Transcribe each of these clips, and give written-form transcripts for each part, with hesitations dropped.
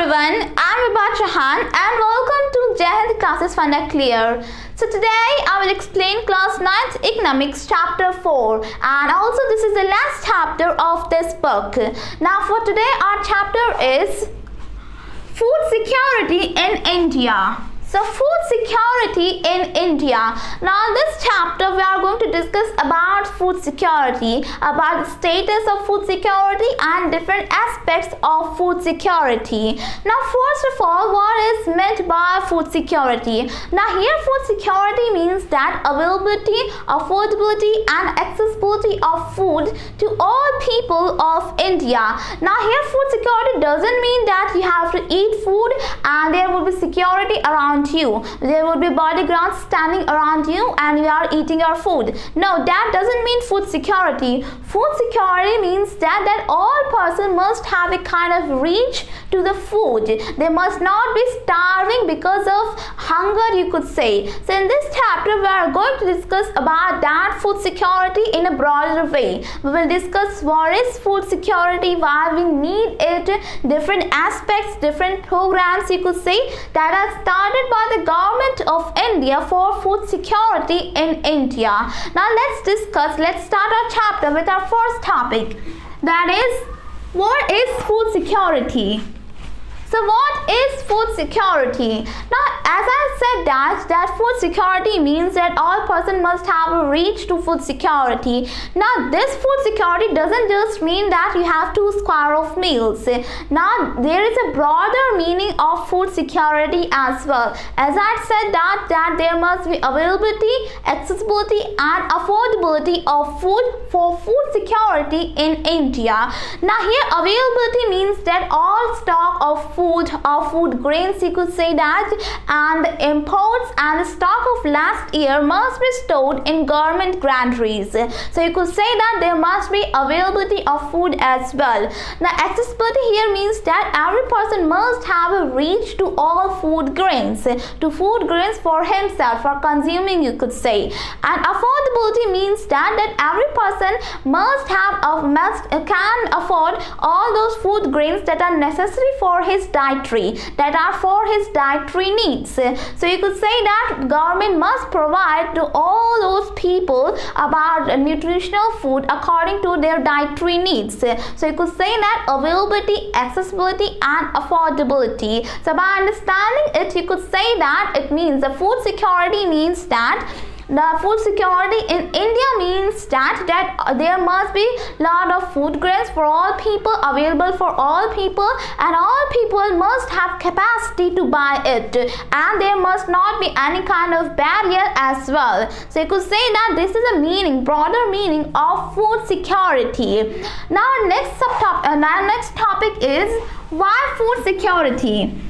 everyone, I'm Vibha Chauhan and welcome to jaihindclassesfundaclear. So today I will explain Class 9th Economics Chapter-4 and also this is the last chapter of this book. Now for today our chapter is Food Security in India. So food security in India. Now in this chapter we are going to discuss about food security, about the status of food security and different aspects of food security. Now first of all, what is meant by food security? Now here food security means that availability, affordability and accessibility of food to all people of India. Now here food security doesn't mean that you have to eat food and there will be security around you. There will be bodyguards standing around you and you are eating your food. No, that doesn't mean food security. Food security means that all person must have a kind of reach to the food. They must not be starving because of hunger, you could say. So in this chapter we are going to discuss about that food security in a broader way. We will discuss what is food security, why we need it, different aspects, different programs, you could say, that are started by the government of India for food security in India. Now let's start our chapter with our first topic, that is, what is food security? So what is food security? Now as I said that food security means that all person must have a reach to food security. Now this food security doesn't just mean that you have 2 square of meals. Now there is a broader meaning of food security as well. As I said that there must be availability, accessibility and affordability of food for food security in India. Now here availability means that all stock of food grains, you could say that, and the imports and the stock of last year must be stored in government granaries. So you could say that there must be availability of food as well. Now accessibility here means that every person must have a reach to all food grains, for himself, for consuming, you could say. And affordability means that every person can afford all those food grains that are necessary for his dietary needs. So you could say that government must provide to all those people about nutritional food according to their dietary needs. So you could say that availability, accessibility and affordability. So by understanding it, you could say that it means the food security means that the food security in India means that there must be lot of food grains for all people, available for all people, and all people must have capacity to buy it, and there must not be any kind of barrier as well. So you could say that this is a broader meaning of food security. Now next topic is why food security.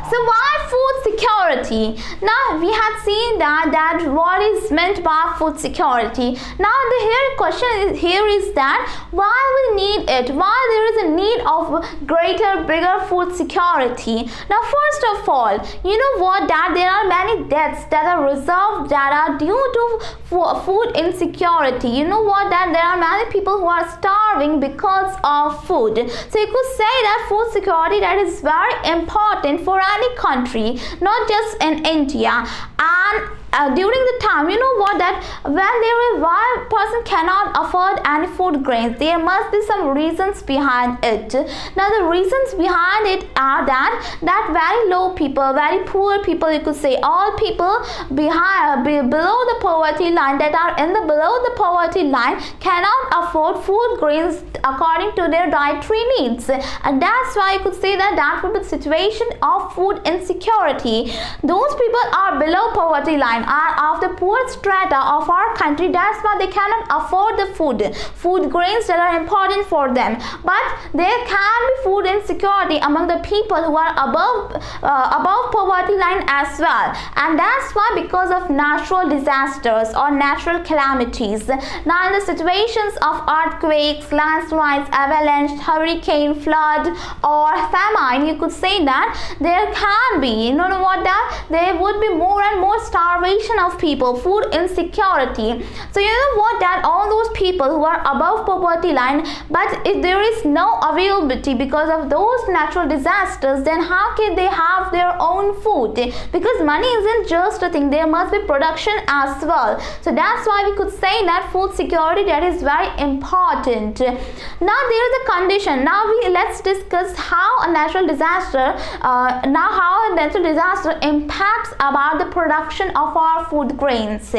So why food security? Now we have seen that what is meant by food security. Now the question is that why we need it? Why there is a need of bigger food security? Now first of all, you know what, that there are many deaths that are reserved that are due to food insecurity. You know what, that there are many people who are starving because of food. So you could say that food security that is very important for any country, not just in India. And during the time, you know what, that when one person cannot afford any food grains, there must be some reasons behind it. Now the reasons behind it are that very low people, very poor people, you could say, all people below the poverty line, that are below the poverty line, cannot afford food grains according to their dietary needs. And that's why you could say that would be the situation of food insecurity. Those people are below poverty line, are of the poor strata of our country. That's why they cannot afford the food grains that are important for them. But there can be food insecurity among the people who are above poverty line as well. And that's why, because of natural disasters or natural calamities. Now in the situations of earthquakes, landslides, avalanche, hurricane, flood or famine, you could say that there can be, there would be more and more starvation of people, food insecurity. So you know what, that all those people people who are above poverty line, but if there is no availability because of those natural disasters, then how can they have their own food? Because money isn't just a thing, there must be production as well. So that's why we could say that food security, that is very important. Now there is a condition. Now let's discuss how a natural disaster impacts about the production of our food grains.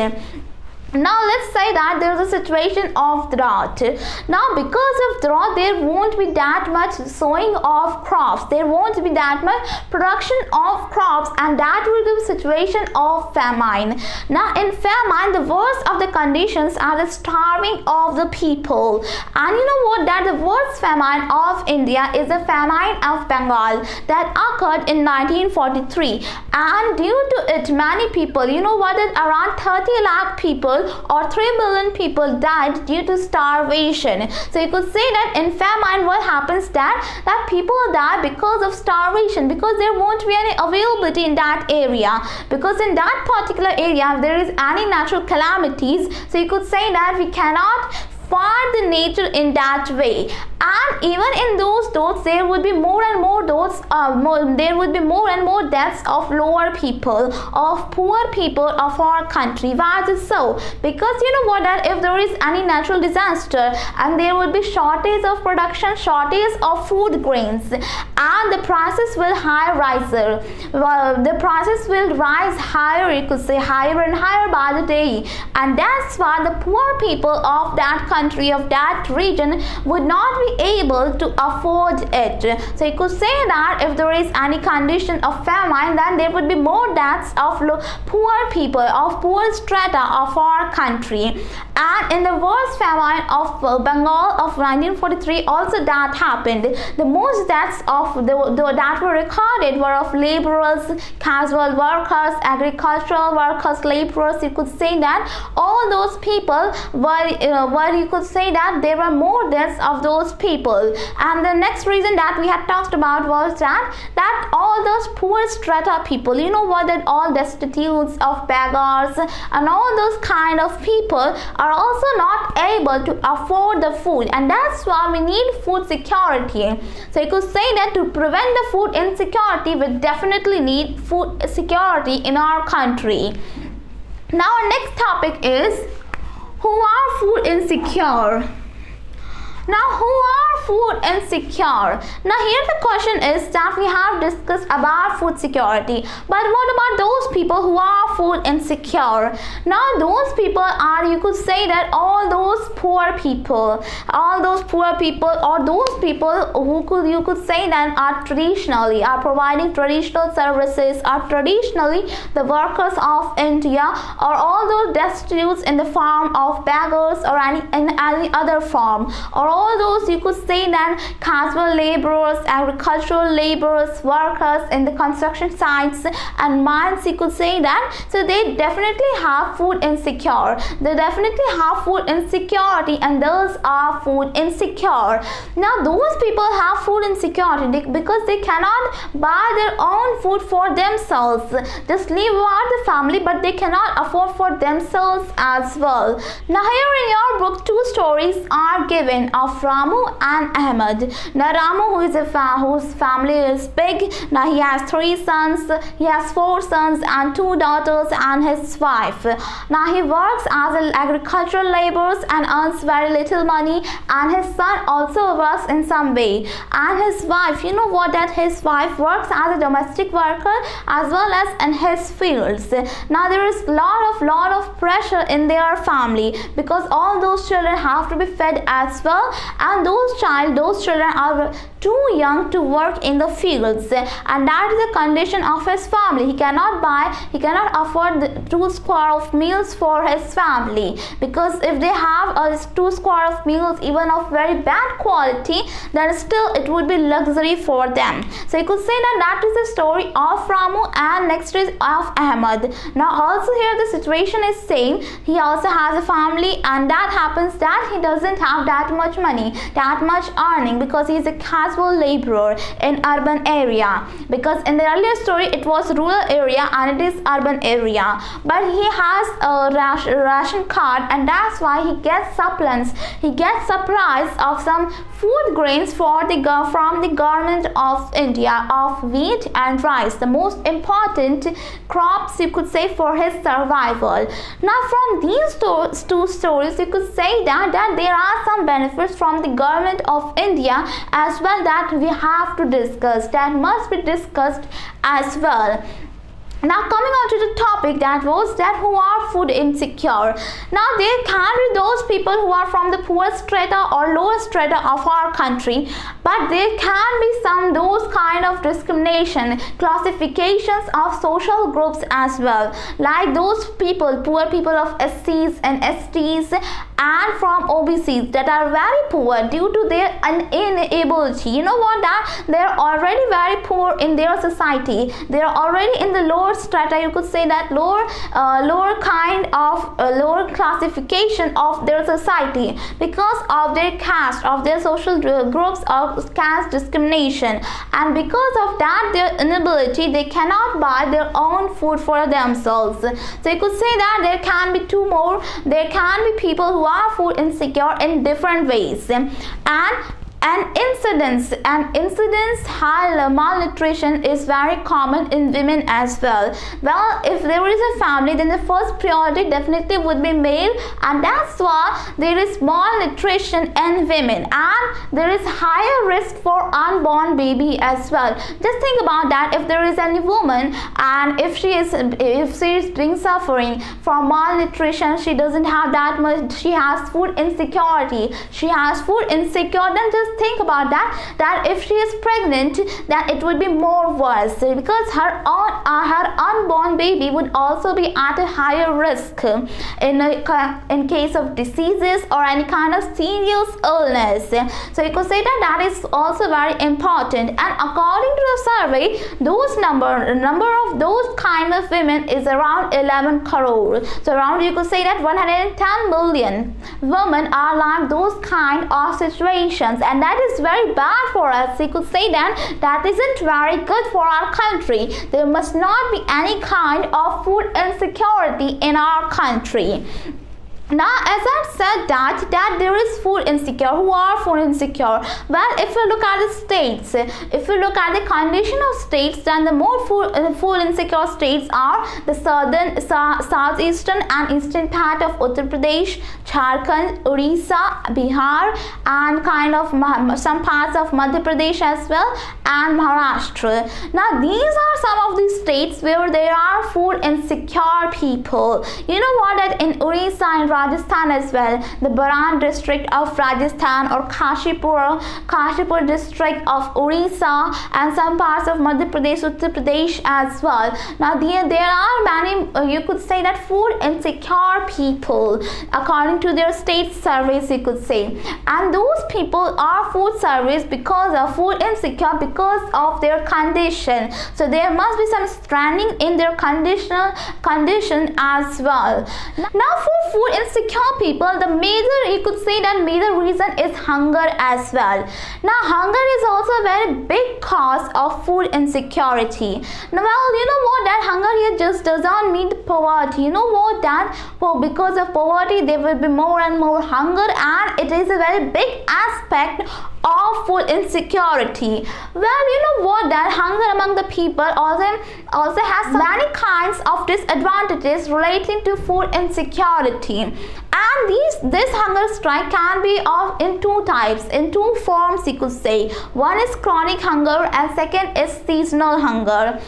Now let's say that there is a situation of drought. Now because of drought, there won't be that much sowing of crops, there won't be that much production of crops, and that will be the situation of famine. Now in famine, the worst of the conditions are the starving of the people. And you know what, that the worst famine of India is the famine of Bengal that occurred in 1943, and due to it many people, you know what, that around 30 lakh people or 3 million people died due to starvation. So you could say that in famine, what happens that people die because of starvation, because there won't be any availability in that area, because in that particular area if there is any natural calamities, so you could say that we cannot find the nature in that way. And even in those deaths, there would be more and more deaths of lower people, of poor people of our country. Why is it so? Because you know what, that if there is any natural disaster and there will be shortage of production, shortage of food grains, and the prices will rise higher, you could say higher and higher by the day, and that's why the poor people of that country, of that region, would not be able to afford it. So you could say that if there is any condition of famine, then there would be more deaths of poor people, of poor strata of our country. And in the worst famine of Bengal of 1943 also that happened. The most deaths that were recorded were of laborers, casual workers, agricultural workers, laborers. You could say that all those people were you could say that there were more deaths of those people. And the next reason that we had talked about was that all those poor strata people, you know what, that all destitutes of beggars and all those kind of people are also not able to afford the food, and that's why we need food security. So you could say that to prevent the food insecurity, we definitely need food security in our country. Now our next topic is who are food insecure. Now, who are food insecure? Now, here the question is that we have discussed about food security, but what about those people who are food insecure? Now, those people are, you could say that all those poor people, or those people who you could say that are providing traditional services, are traditionally the workers of India, or all those destitutes in the form of beggars or any other form, or all those you could say that casual laborers, agricultural laborers, workers in the construction sites and mines, you could say that. So they definitely have food insecure. They definitely have food insecurity, and those are food insecure. Now those people have food insecurity because they cannot buy their own food for themselves. Just leave out the family, but they cannot afford for themselves as well. Now here in your book, two stories are given of Ramu and Ahmed. Now Ramu, whose family is big, now he has 3 sons, he has 4 sons and 2 daughters and his wife. Now he works as an agricultural laborer and earns very little money, and his son also works in some way, and his wife, you know what, that his wife works as a domestic worker as well as in his fields. Now there is lot of pressure in their family because all those children have to be fed as well, and those children are too young to work in the fields, and that is the condition of his family. He cannot afford the 2 square of meals for his family, because if they have 2 square of meals even of very bad quality, then still it would be luxury for them. So you could say that is the story of Ramu, and next is of Ahmed. Now also here the situation is same. He also has a family, and that happens that he doesn't have that much money, that much earning, because he is a casual laborer in urban area, because in the earlier story it was rural area and it is urban area, but he has a ration card, and that's why he gets supplies. He gets supplies of some food grains from the government of India, of wheat and rice, the most important crops, you could say, for his survival. Now from these two stories, you could say that there are some benefits from the government of India as well that we have to discuss, that must be discussed as well. Now coming on to the topic, that was that who are food insecure. Now there can be those people who are from the poor strata or lower strata of our country, but there can be some those kind of discrimination, classifications of social groups as well, like those people, poor people of SCs and STs and from OBCs that are very poor due to their inability. You know what, that they are already very poor in their society, they are already in the lower strata, you could say that lower kind of lower classification of their society because of their caste, of their social groups, of caste discrimination, and because of that their inability, they cannot buy their own food for themselves. So you could say that there can be there can be people who are food insecure in different ways, and incidence high malnutrition is very common in women as well. Well, if there is a family, then the first priority definitely would be male, and that's why there is malnutrition in women, and there is higher risk for unborn baby as well. Just think about that. If there is any woman and if she is being suffering from malnutrition, she doesn't have that much, she has food insecurity, then just think about that if she is pregnant, then it would be more worse, because her unborn baby would also be at a higher risk in case of diseases or any kind of serious illness. So you could say that is also very important, and according to the survey, those number of those kind of women is around 11 crore. So around, you could say that 110 million women are like those kind of situations, and that is very bad for us. You could say that isn't very good for our country. There must not be any kind of food insecurity in our country. Now, as I said that there is food insecure. Who are food insecure? Well, if you look at the states, if you look at the condition of states, then the more food insecure states are the southeastern and eastern part of Uttar Pradesh, Jharkhand, Orissa, Bihar, and kind of some parts of Madhya Pradesh as well, and Maharashtra. Now, these are some of the states where there are food insecure people. You know what, that in Orissa and Rajasthan as well, the Baran district of Rajasthan, or Kashipur district of Orissa, and some parts of Madhya Pradesh, Uttar Pradesh as well. Now there are many, you could say that food insecure people according to their state surveys, you could say, and those people are food surveys because of food insecure because of their condition. So there must be some stranding in their condition as well. Now for food insecure people, the major, you could say that major reason is hunger as well. Now hunger is also a very big cause of food insecurity. Now, well, you know what, that hunger here just does not mean poverty. You know what, that because of poverty there will be more and more hunger, and it is a very big aspect of food insecurity. Well, you know what, that hunger among the people also has many kinds of disadvantages relating to food insecurity, and this hunger strike can be in two types, in two forms, you could say. One is chronic hunger and second is seasonal hunger.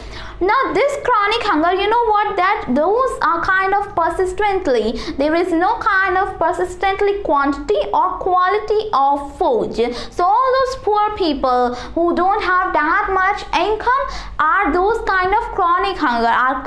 Now this chronic hunger, you know what, that those are kind of persistently, there is no kind of persistently quantity or quality of food. So all those poor people who don't have that much income are those kind of chronic hunger, have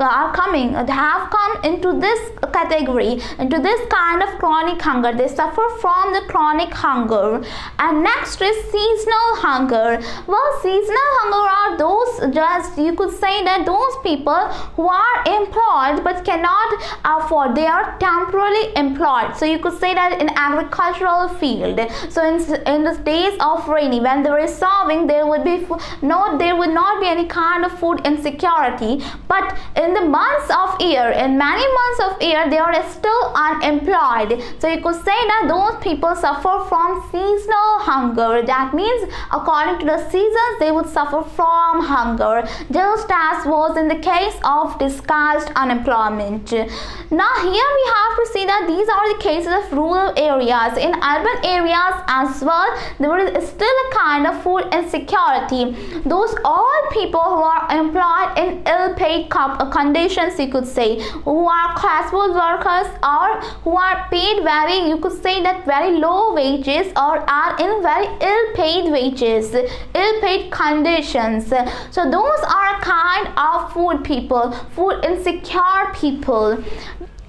come into this category, into this kind of of chronic hunger. They suffer from the chronic hunger. And next is seasonal hunger. Well, seasonal hunger are those, just you could say that those people who are employed but cannot afford. They are temporarily employed. So you could say that in agricultural field. So in the days of rainy, when there is sowing, there would not be any kind of food insecurity. But in the months of year, in many months of year, they are still unemployed. So you could say that those people suffer from seasonal hunger. That means according to the seasons, they would suffer from hunger, just as was in the case of disguised unemployment. Now here we have to see that these are the cases of rural areas. In urban areas as well, there is still a kind of food insecurity. Those all people who are employed in ill-paid conditions, you could say, who are classful workers or who are paid very, you could say that very low wages or are in very ill-paid wages, ill-paid conditions. So those are a kind of food people, food insecure people.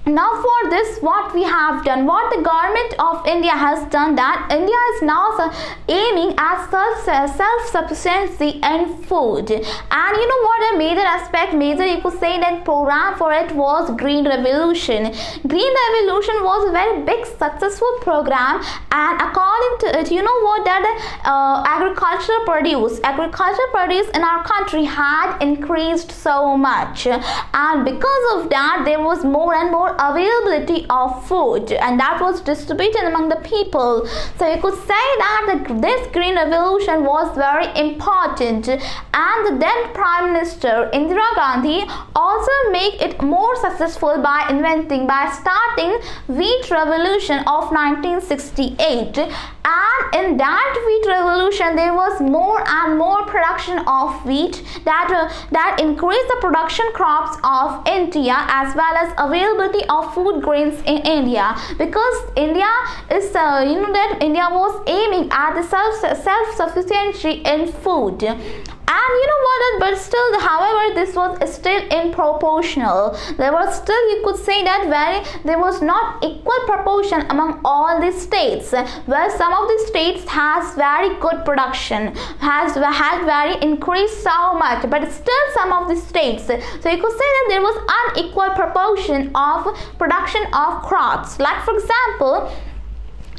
Now for this, what we have done, what the government of India has done, that India is now aiming at self-sufficiency in food. And you know what, a major aspect, you could say that program for it was Green Revolution. Green Revolution was a very big successful program, and according to it, you know what, that agricultural produce in our country had increased so much, and because of that there was more and more availability of food, and that was distributed among the people. So you could say that this Green Revolution was very important, and the then Prime Minister Indira Gandhi also made it more successful by starting Wheat Revolution of 1968. And in that Wheat Revolution, there was more and more production of wheat that increased the production crops of India as well as availability of food grains in India, because India is India was aiming at the self-sufficiency in food. And you know what, but still, however, this was still unproportional. There was still, you could say that there was not equal proportion among all the states, where some of the states has very good production, had very increased so much, but still some of the states, so you could say that there was unequal proportion of production of crops. Like for example,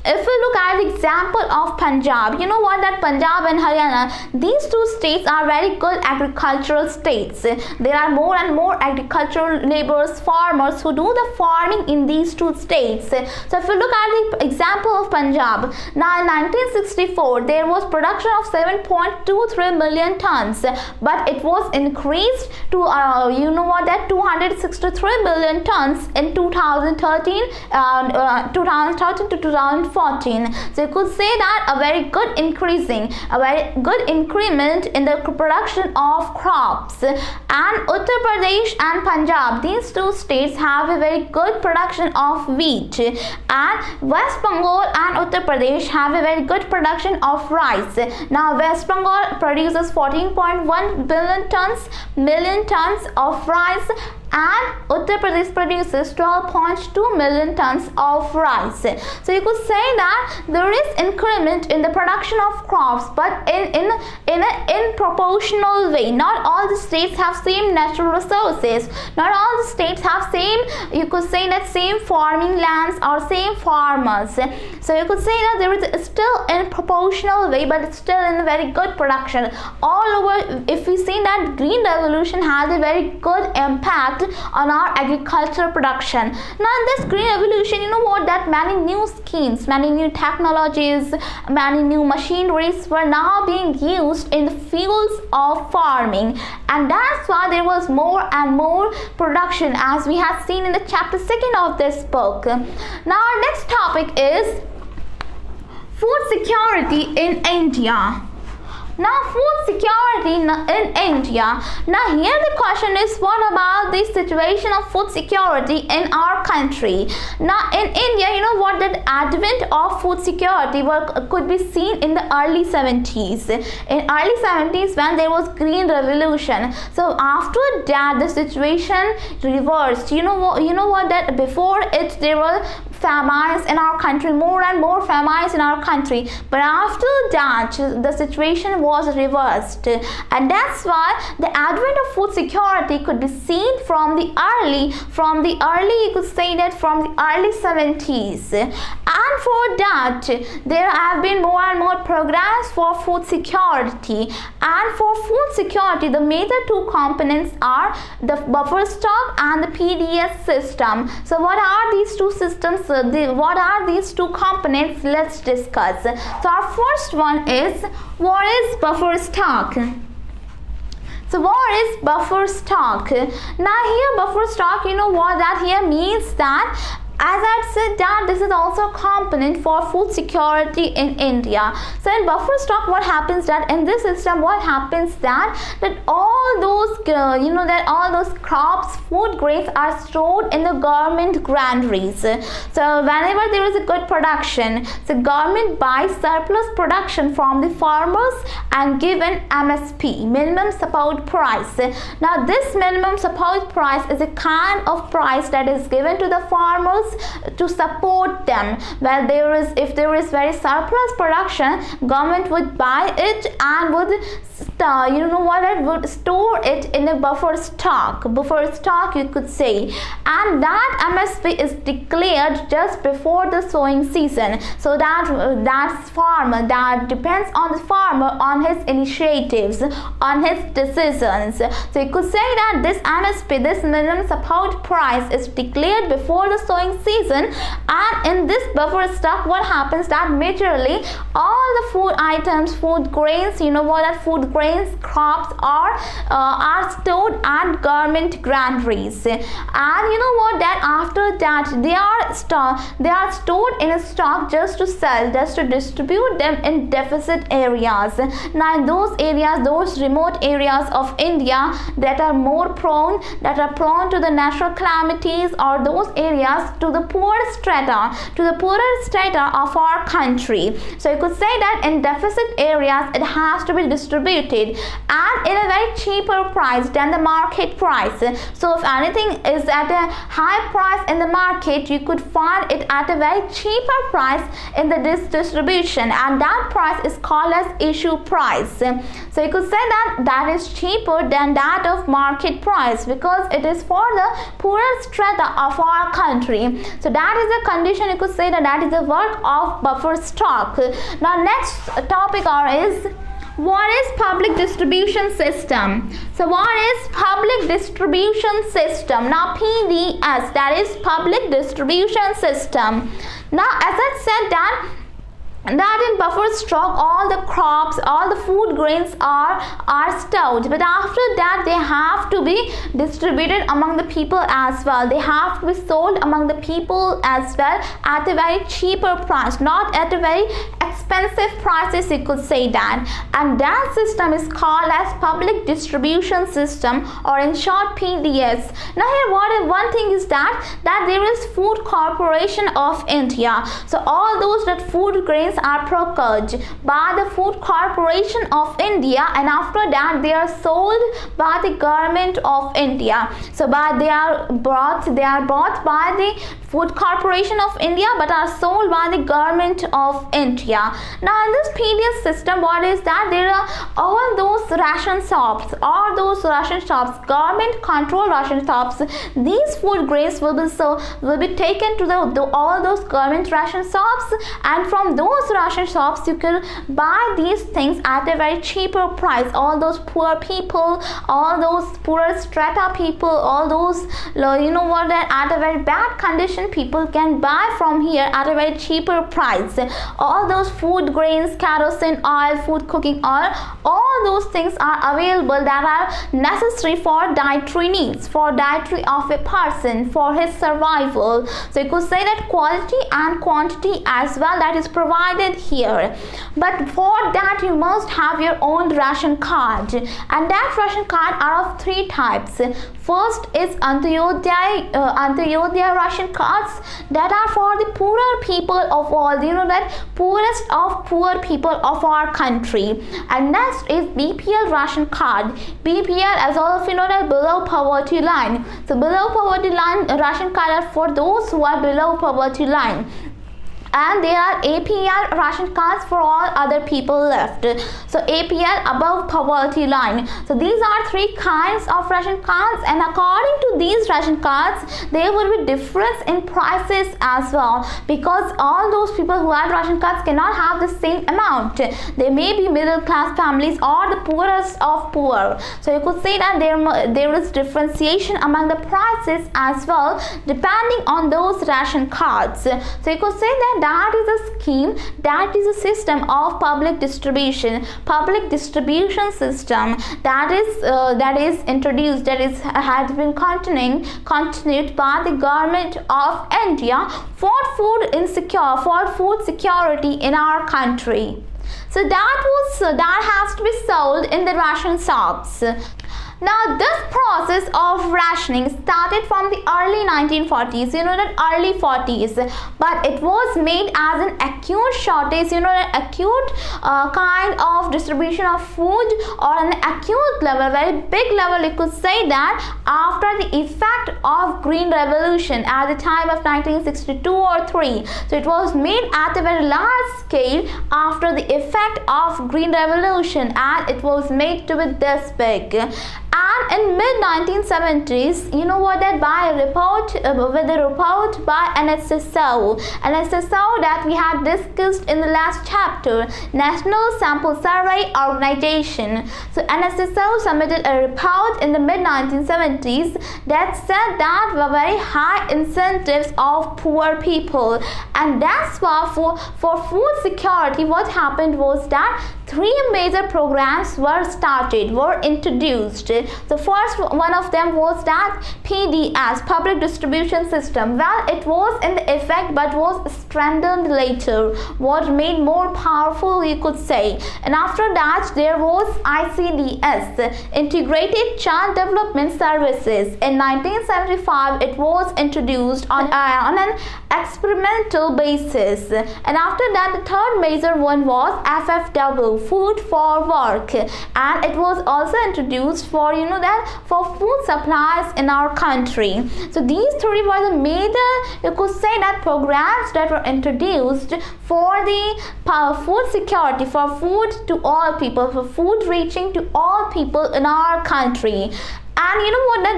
if we look at the example of Punjab, you know what, that Punjab and Haryana, these two states are very good agricultural states. There are more and more agricultural laborers, farmers who do the farming in these two states. So if we look at the example of Punjab, now in 1964 there was production of 7.23 million tons, but it was increased to 263 million tons in 2013 to 2014. So you could say that a very good increment in the production of crops. And Uttar Pradesh and Punjab, these two states have a very good production of wheat, and West Bengal and Uttar Pradesh have a very good production of rice. Now West Bengal produces 14.1 million tons of rice, and Uttar Pradesh produces 12.2 million tons of rice. So you could say that there is increment in the production of crops, but in an proportional way. Not all the states have same natural resources. Not all the states have same, you could say that same farming lands or same farmers. So you could say that there is still in proportional way, but it's still in a very good production all over. If we see that Green Revolution has a very good impact on our agricultural production. Now in this Green Revolution, you know what, that many new schemes, many new technologies, many new machineries were now being used in the fields of farming, and that's why there was more and more production, as we have seen in the chapter 2 of this book. Now our next topic is food security in India. Now food security in India. Now here the question is, what about the situation of food security in our country? Now in India, you know what, that advent of food security could be seen in the early 70s. In early 70s, when there was Green Revolution. So after that the situation reversed. You know what, that before it there were famines in our country, more and more famines in our country. But after that, the situation was reversed, and that's why the advent of food security could be seen from the early, you could say that from the early 70s. And for that, there have been more and more programs for food security. And for food security, the major two components are the buffer stock and the PDS system. So what are these two systems? What are these two components? Let's discuss. So our first one is, what is buffer stock? So what is buffer stock? Now here buffer stock, you know what that here means? That as I said that this is also a component for food security in India. So in buffer stock, what happens that in this system, what happens that all those all those crops, food grains are stored in the government granaries. So whenever there is a good production, the government buys surplus production from the farmers and give an MSP, minimum support price. Now this minimum support price is a kind of price that is given to the farmers to support them. Well, if there is very surplus production, government would buy it and would would store it in a buffer stock, you could say, and that MSP is declared just before the sowing season. So that depends on the farmer, on his initiatives, on his decisions. So you could say that this MSP, this minimum support price, is declared before the sowing season. And in this buffer stock, what happens that majorly all the food items, food grains, food grains, crops are stored at government granaries. And that after that they are stored in a stock just to sell, just to distribute them in deficit areas. Now in those areas, those remote areas of India that are prone to the natural calamities, or those areas to the poorer strata of our country. So you could say that in deficit areas it has to be distributed and in a very cheaper price than the market price. So if anything is at a high price in the market, you could find it at a very cheaper price in the distribution, and that price is called as issue price. So you could say that is cheaper than that of market price because it is for the poorer strata of our country. So that is the condition, you could say that is the work of buffer stock. Now next topic is, what is public distribution system? So what is public distribution system? Now PDS, that is public distribution system. Now as I said that in buffer stock all the crops, all the food grains are stored, but after that they have to be distributed among the people as well. They have to be sold among the people as well at a very cheaper price, not at a very expensive prices, you could say that. And that system is called as public distribution system, or in short PDS. Now here one thing is that there is Food Corporation of India. So all those that food grains are procured by the Food Corporation of India, and after that they are sold by the government of India. So they are bought by the Food Corporation of India but are sold by the government of India. Now in this PDS system, what is that? There are all those ration shops, government controlled ration shops. These food grains will be taken to all those government ration shops, and from those ration shops you can buy these things at a very cheaper price. All those poor people, all those poorer strata people, all those at a very bad condition people can buy from here at a very cheaper price. All those food grains, kerosene oil, food cooking oil, all those things are available that are necessary for dietary needs, for dietary of a person, for his survival. So you could say that quality and quantity as well, that is provided provided here. But for that you must have your own ration card, and that ration card are of three types. First is Antyodaya ration cards that are for the poorer people of all, that poorest of poor people of our country. And next is BPL ration card. BPL, as all of you know, that below poverty line. So below poverty line ration card are for those who are below poverty line. And there are APL ration cards for all other people left. So APL, above poverty line. So these are three kinds of ration cards, and according to these ration cards there will be difference in prices as well, because all those people who have ration cards cannot have the same amount. They may be middle class families or the poorest of poor. So you could say that there is differentiation among the prices as well depending on those ration cards. So you could say that is a scheme, that is a system of public distribution system that is introduced, has been continued by the government of India for food security in our country. So that has to be sold in the ration shops. Now this process of rationing started from the early 1940s, that early 40s, but it was made as an acute shortage, an acute kind of distribution of food, or an acute level, very big level you could say that, after the effect of Green Revolution at the time of 1962 or 3. So it was made at a very large scale after the effect of Green Revolution, and it was made to be this big. And in mid-1970s, that by a report, with a report by NSSO that we had discussed in the last chapter, National Sample Survey Organization. So NSSO submitted a report in the mid-1970s that said that were very high incentives of poor people, and that's why for food security what happened was that three major programs were introduced. The first one of them was that PDS, Public Distribution System. Well, it was in the effect but was strengthened later, was made more powerful you could say. And after that there was ICDS, Integrated Child Development Services. In 1975 it was introduced on an experimental basis. And after that the third major one was FFW, Food for Work, and it was also introduced for for food supplies in our country. So these three were the major, you could say that, programs that were introduced for the food security, for food to all people, for food reaching to all people in our country. And that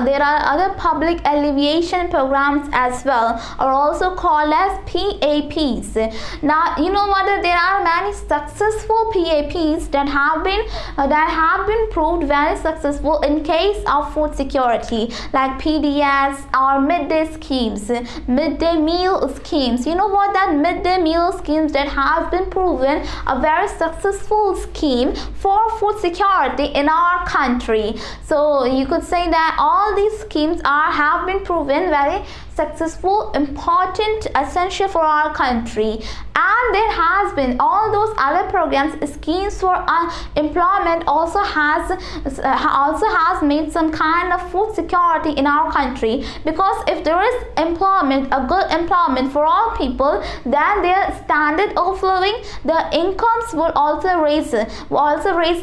there are other public alleviation programs as well, are also called as PAPs. Now there are many successful PAPs that have been proved very successful in case of food security, like PDS or midday schemes, midday meal schemes. That midday meal schemes that have been proven a very successful scheme for food security in our country. So you could say that all these schemes have been proven very successful, important, essential for our country. And there has been all those other programs, schemes for employment also has made some kind of food security in our country, because if there is employment, a good employment for all people, then their standard of living, the incomes will also raise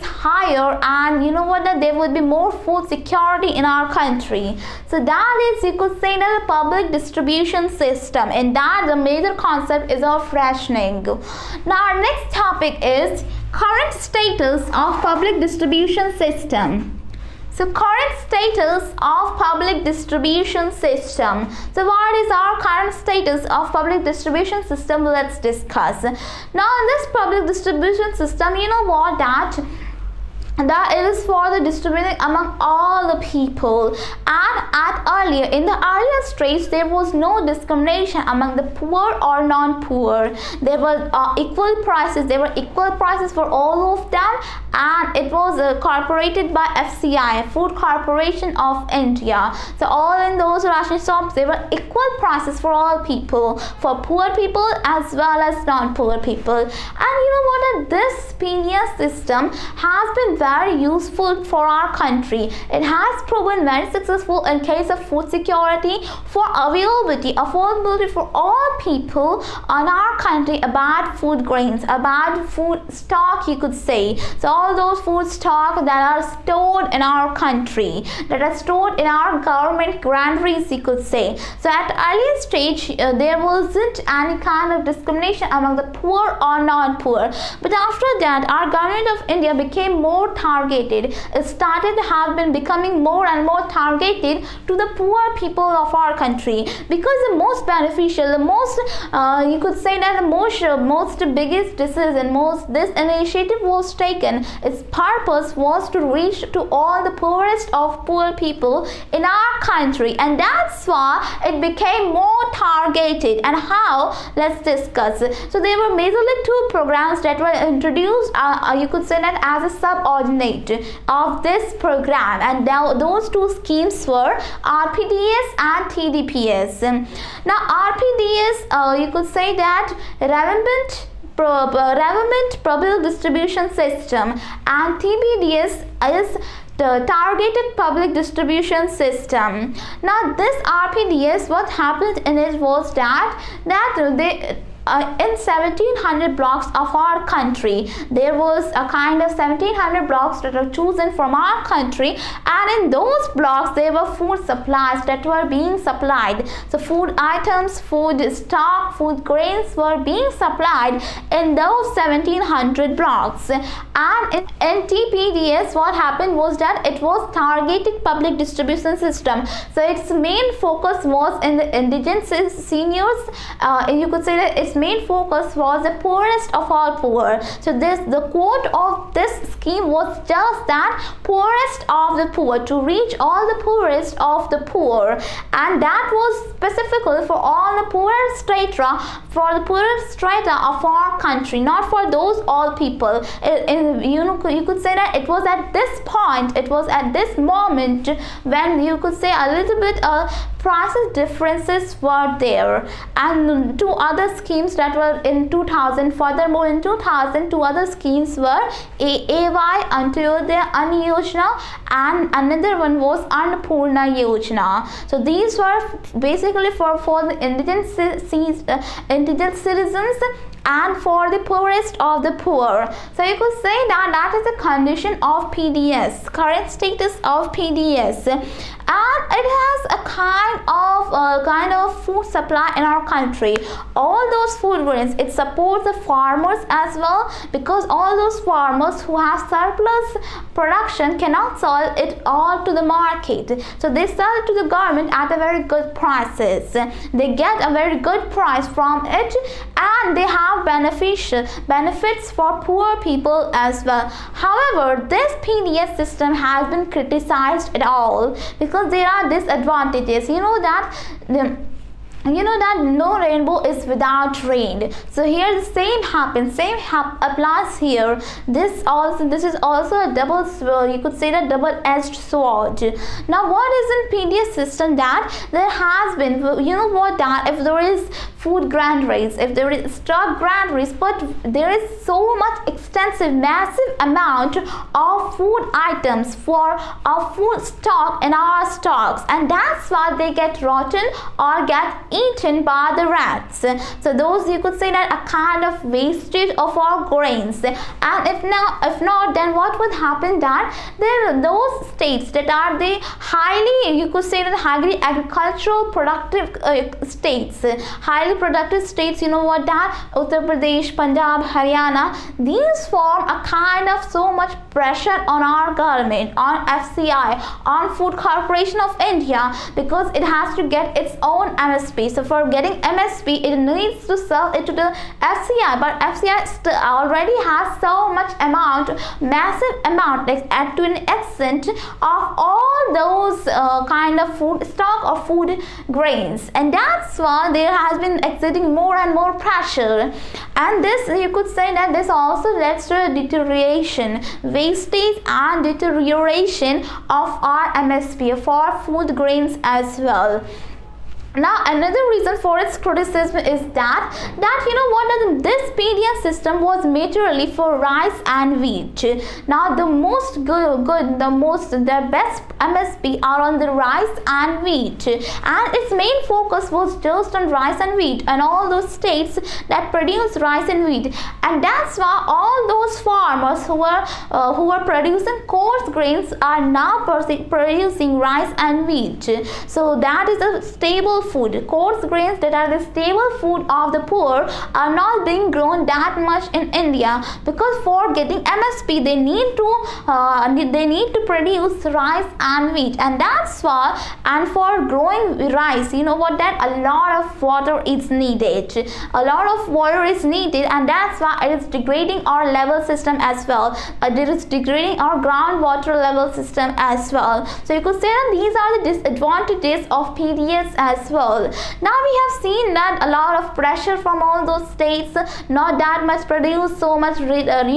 higher, and that there would be more food security in our country. So that is, you could say, that the public distribution system, and that the major concept is of rationing. Now our next topic is current status of public distribution system. So current status of public distribution system. So what is our current status of public distribution system? Let's discuss. Now in this public distribution system, that that it is for the distributing among all the people. And in the earlier stage, there was no discrimination among the poor or non-poor. There were equal prices. There were equal prices for all of them, and it was incorporated by FCI, Food Corporation of India. So all in those ration shops, there were equal prices for all people, for poor people as well as non-poor people. And you know what? This PDS system has been very useful for our country. It has proven very successful in case of food security, for affordability for all people in our country, about food grains, about food stock, you could say. So all those food stock that are stored in our country, that are stored in our government granaries, you could say. So at early stage, there wasn't any kind of discrimination among the poor or non-poor. But after that, our government of India became more targeted. It started have been becoming more and more targeted to the poor people of our country, because the most beneficial, the most you could say that the most biggest decision, this initiative was taken. Its purpose was to reach to all the poorest of poor people in our country, and that's why it became more targeted. And how? Let's discuss. So there were majorly two programs that were introduced, you could say that as a subordinate of this program, and those two schemes were RPDS and TDPS. Now RPDS, you could say that relevant public distribution system, and TPDS is the targeted public distribution system. Now this RPDS, what happened in it was that they in 1700 blocks of our country, there was a kind of 1700 blocks that were chosen from our country, and in those blocks there were food supplies that were being supplied. So food items, food stock, food grains were being supplied in those 1700 blocks. And in TPDS, what happened was that it was targeted public distribution system. So its main focus was in the indigent seniors. You could say that its main focus was the poorest of all poor. So the quote of this scheme was just that, poorest of the poor, to reach all the poorest of the poor, and that was specifically for all the poorest strata, of our country, not for those all people. You could say that it was at this point, it was at this moment when you could say a little bit prices differences were there. And two other schemes that were in 2000, furthermore in 2000, two other schemes were AY Untitled Yojana, and another one was Annapurna Yojana. So these were basically for the indigent citizens and for the poorest of the poor. So you could say that is the condition of PDS, current status of PDS, and it has a kind of food supply in our country. All those food grains, it supports the farmers as well, because all those farmers who have surplus production cannot sell it all to the market, so they sell it to the government at a very good prices. They get a very good price from it, and they have benefits for poor people as well. However, this PDS system has been criticized at all because there are disadvantages. You know that no rainbow is without rain. So here the same happens, applies here. This is also a double sword, you could say that double-edged sword. Now what is in PDS system, that there has been, that if there is food granaries, if there is stock granaries, but there is so much extensive, massive amount of food items for our food stock in our stocks, and that's why they get rotten or get eaten by the rats. So those, you could say that a kind of wastage of our grains. And if not, then what would happen, that there are those states that are the highly, you could say that highly agricultural productive states, highly productive states, that Uttar Pradesh, Punjab, Haryana, these form a kind of so much pressure on our government, on FCI, on Food Corporation of India, because it has to get its own MSP. So for getting MSP, it needs to sell it to the FCI, but FCI already has so much amount, massive amount, like to an extent of all those kind of food stock or food grains, and that's why there has been exerting more and more pressure. And this, you could say that this also leads to a deterioration, wastage and deterioration of our MSP for food grains as well. Now another reason for its criticism is that you know what, this PDF system was majorly for rice and wheat. Now the best MSP are on the rice and wheat, and its main focus was just on rice and wheat and all those states that produce rice and wheat, and that's why all those farmers who were producing coarse grains are now producing rice and wheat. So that is a stable food. Coarse grains that are the stable food of the poor are not being grown that much in India, because for getting MSP they need to produce rice and wheat, and that's why. And for growing rice, you know what, that a lot of water is needed. A lot of water is needed, and that's why it is degrading our level system as well. It is degrading our groundwater level system as well. So you could say that these are the disadvantages of PDS as well. Now we have seen that a lot of pressure from all those states, not that much produce so much, you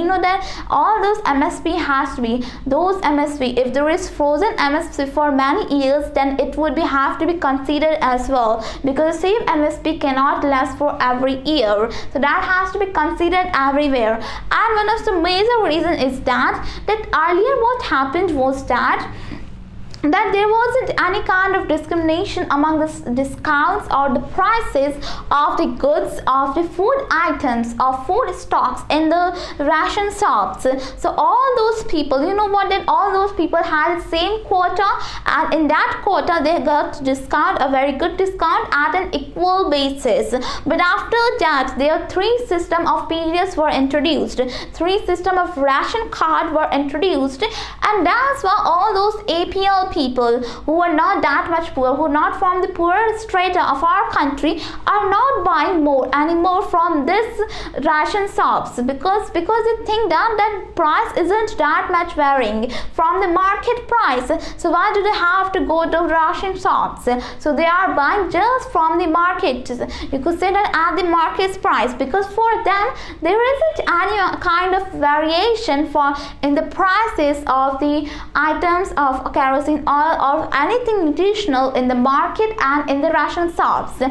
know, that all those MSP has to be those MSP. If there is frozen MSP for many years, then it would have to be considered as well, because the same MSP cannot last for every year. So that has to be considered everywhere. And one of the major reasons is that earlier what happened was that there wasn't any kind of discrimination among the discounts or the prices of the goods, of the food items, of food stocks in the ration shops. So all those people, you know what, that all those people had the same quota, and in that quota they got discount, a very good discount at an equal basis. But after that, there three system of periods were introduced, three system of ration card were introduced, and that's why all those APL people who are not that much poor, who are not from the poorer strata of our country, are not buying more anymore from this ration shops, because they think that price isn't that much varying from the market price. So why do they have to go to ration shops? So they are buying just from the market, you could say that at the market price, because for them there isn't any kind of variation in the prices of the items of kerosene oil or anything nutritional in the market and in the ration shops.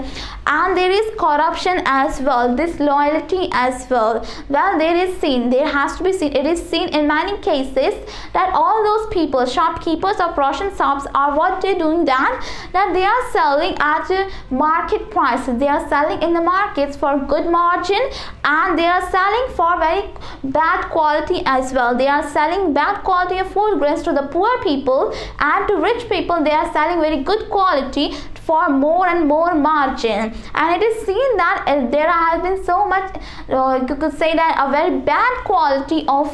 And there is corruption as well, disloyalty as well. Well, there is it is seen in many cases that all those people, shopkeepers of ration shops, are what they're doing, that they are selling at market prices. They are selling in the markets for good margin, and they are selling for very bad quality as well. They are selling bad quality of food grains to the poor people, and to rich people they are selling very good quality for more and more margin. And it is seen that there has been so much, you could say that a very bad quality of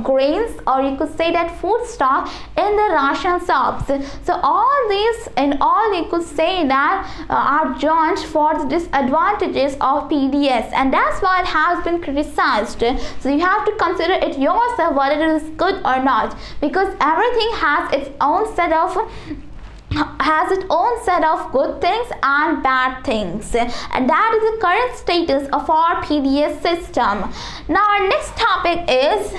grains, or you could say that food stock in the ration shops. So all these and all, you could say that are joined for the disadvantages of PDS, and that's why it has been criticized. So you have to consider it yourself whether it is good or not, because everything has its own set of good things and bad things, and that is the current status of our PDS system. Now our next topic is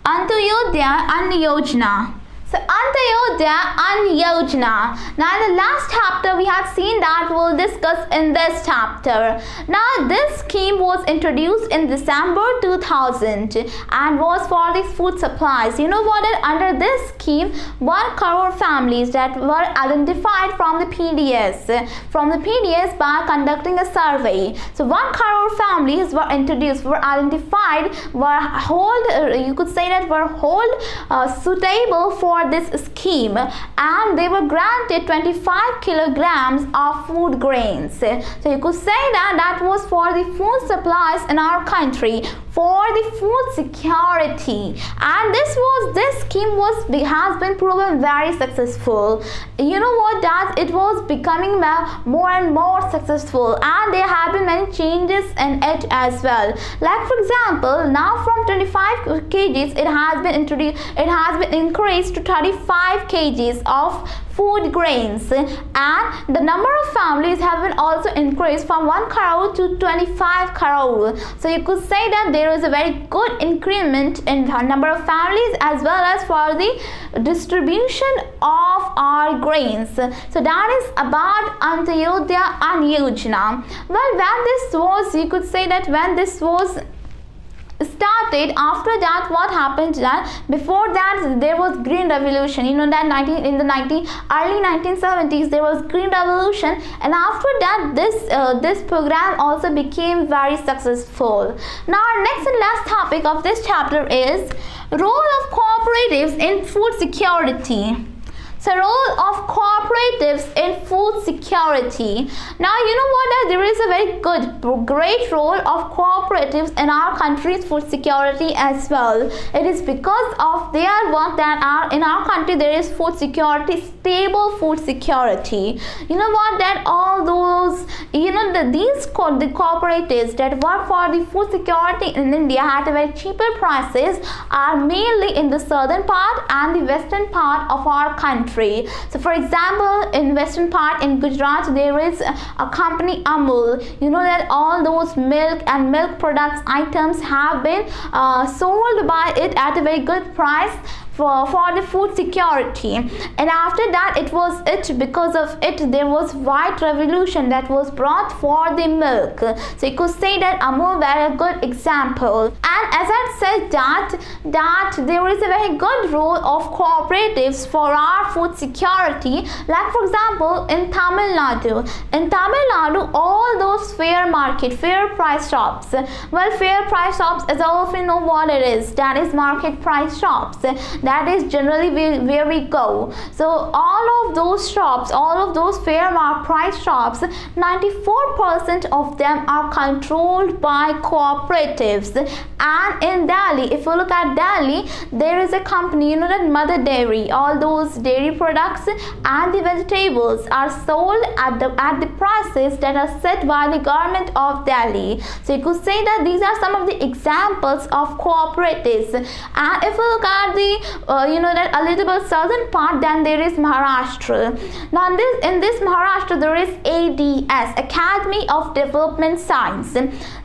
Antyodaya and Yojana. So Antyodaya and Yojana. Now in the last chapter we have seen that we'll discuss in this chapter. Now this scheme was introduced in December 2000 and was for the food supplies. You know what, under this scheme 1 crore families that were identified from the PDS by conducting a survey. So 1 crore families were introduced, were identified, were suitable for this scheme, and they were granted 25 kilograms of food grains. So you could say that was for the food supplies in our country for the food security, and this scheme has been proven very successful. You know what, that it was becoming more and more successful, and there have been many changes in it as well. Like for example, now from 25 kgs it has been increased to 35 kgs of food grains, and the number of families have been also increased from 1 crore to 25 crore. So you could say that there is a very good increment in the number of families as well as for the distribution of our grains. So that is about Antyodaya and Yojana. Well, when this was, you could say that when this was started, after that what happened, that before that there was green revolution, you know, that early 1970s there was green revolution, and after that this program also became very successful. Now our next and last topic of this chapter is role of cooperatives in food security. So, role of cooperatives in food security. Now, you know what? There is a very great role of cooperatives in our country's food security as well. It is because of their work that in our country there is food security, stable food security. You know what? That all those, you know, the cooperatives that work for the food security in India at a very cheaper prices are mainly in the southern part and the western part of our country. So for example, in western part in Gujarat there is a company Amul. You know that all those milk and milk products items have been sold by it at a very good price for the food security, and after that because of it there was white revolution that was brought for the milk. So you could say that Amul were a good example. And as I said that there is a very good role of cooperatives for our food security. Like for example, in Tamil Nadu all those fair price shops, well, fair price shops, as all of you know what it is, that is market price shops. That is generally where we go. So all of those shops, all of those fair price shops, 94% of them are controlled by cooperatives. And in Delhi, if you look at Delhi, there is a company, you know, that Mother Dairy. All those dairy products and the vegetables are sold at the prices that are set by the government of Delhi. So you could say that these are some of the examples of cooperatives. And if you look at the that a little bit southern part, then there is Maharashtra. Now in this Maharashtra there is ADS, Academy of Development Science.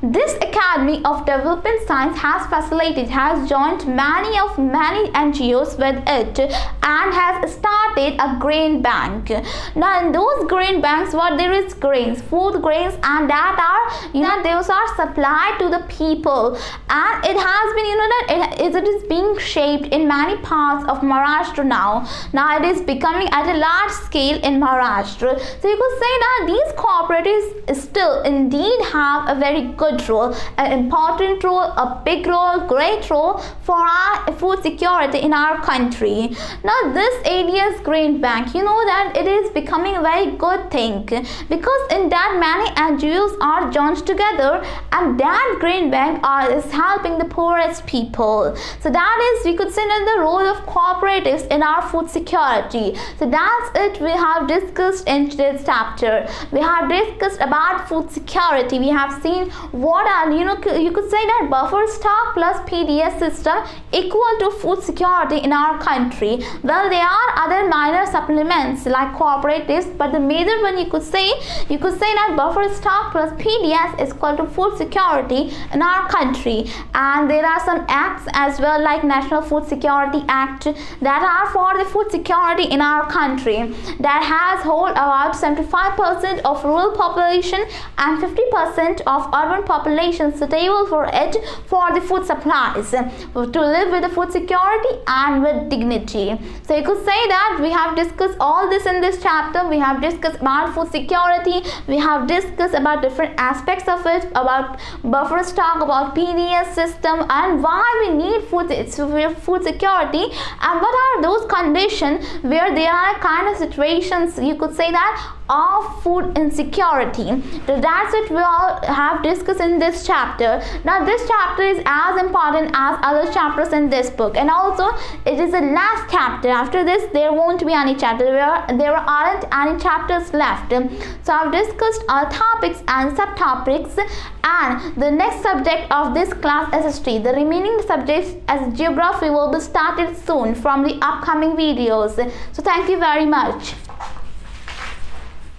This Academy of Development Science has joined many NGOs with it and has started a grain bank. Now in those grain banks, what there is grains, food grains, and that are those are supplied to the people, and it has been it is being shaped in many parts of Maharashtra now. Now it is becoming at a large scale in Maharashtra. So you could say that these cooperatives still indeed have a very good role, an important role, a big role, great role for our food security in our country. Now this ADS grain bank, you know that it is becoming a very good thing, because in that many NGOs are joined together, and that grain bank is helping the poorest people. So that is, we could say, that the role of cooperatives in our food security. So that's it, we have discussed in today's chapter. We have discussed about food security. We have seen what are, you could say that buffer stock plus PDS system equal to food security in our country. Well, there are other minor supplements like cooperatives, but the major one you could say that buffer stock plus PDS is equal to food security in our country. And there are some acts as well, like National Food Security Act, that are for the food security in our country, that has hold about 75% of rural population and 50% of urban population suitable for it for the food supplies, to live with the food security and with dignity. So you could say that we have discussed all this in this chapter. We have discussed about food security, we have discussed about different aspects of it, about buffer stock, about PDS system, and why we need food security, and what are those conditions where there are kind of situations, you could say that of food insecurity. So that's what we all have discussed in this chapter. Now this chapter is as important as other chapters in this book, and also it is the last chapter. After this there won't be any chapter. There aren't any chapters left. So I've discussed our topics and subtopics, and the next subject of this class is history. The remaining subjects as geography will be started soon from the upcoming videos. So thank you very much.